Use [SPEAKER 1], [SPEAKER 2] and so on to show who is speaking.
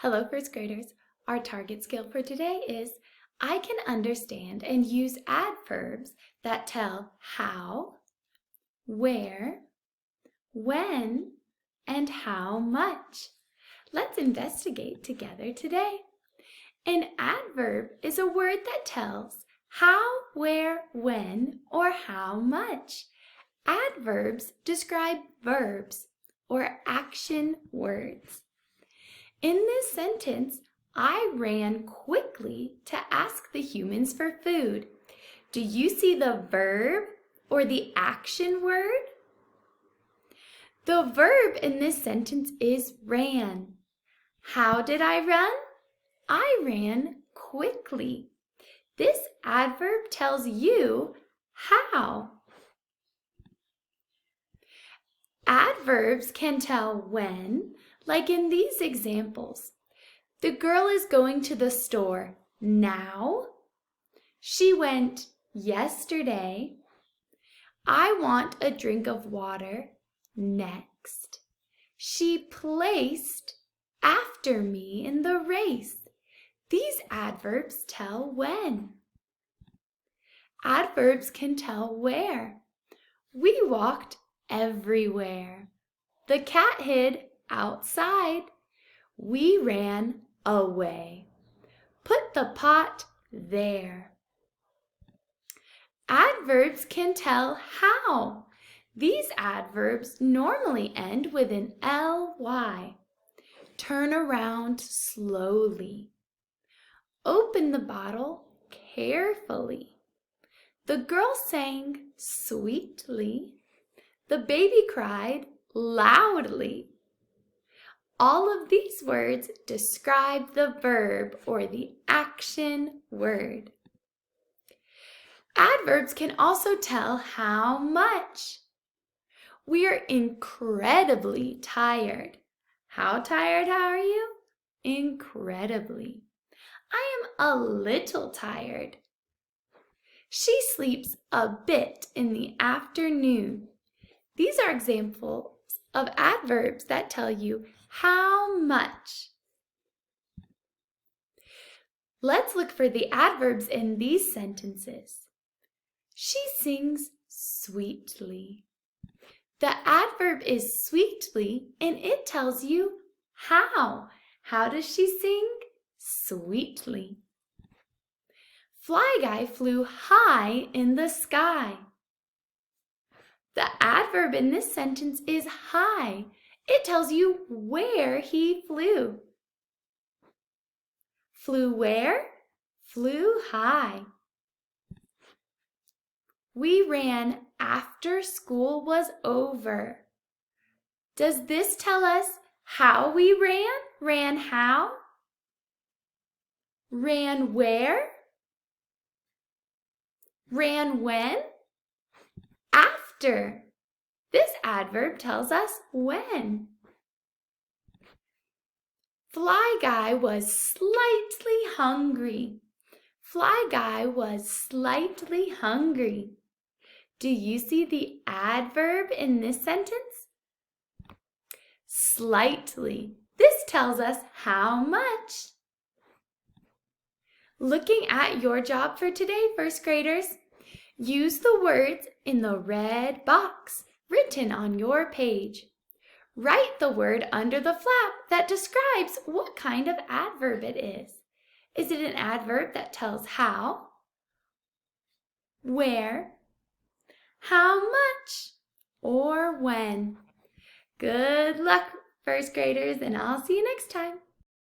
[SPEAKER 1] Hello, first graders. Our target skill for today is I can understand and use adverbs that tell how, where, when, and how much. Let's investigate together today. An adverb is a word that tells how, where, when, or how much. Adverbs describe verbs or action words. In this sentence, I ran quickly to ask the humans for food. Do you see the verb or the action word? The verb in this sentence is ran. How did I run? I ran quickly. This adverb tells you how. Adverbs can tell when, like in these examples. The girl is going to the store now. She went yesterday. I want a drink of water next. She placed after me in the race. These adverbs tell when. Adverbs can tell where. We walked everywhere. The cat hid outside. We ran away. Put the pot there. Adverbs can tell how. These adverbs normally end with an ly. Turn around slowly. Open the bottle carefully. The girl sang sweetly. The baby cried loudly. All of these words describe the verb or the action word. Adverbs can also tell how much. We are incredibly tired. How tired are you? Incredibly. I am a little tired. She sleeps a bit in the afternoon. These are examples of adverbs that tell you how much. Let's look for the adverbs in these sentences. She sings sweetly. The adverb is sweetly and it tells you how. How does she sing? Sweetly. Fly Guy flew high in the sky. The adverb in this sentence is high. It tells you where he flew. Flew where? Flew high. We ran after school was over. Does this tell us how we ran? Ran how? Ran where? Ran when? After. This adverb tells us when. Fly Guy was slightly hungry. Fly Guy was slightly hungry. Do you see the adverb in this sentence? Slightly. This tells us how much. Looking at your job for today, first graders, use the words in the red box written on your page. Write the word under the flap that describes what kind of adverb it is. Is it an adverb that tells how, where, how much, or when? Good luck, first graders, and I'll see you next time.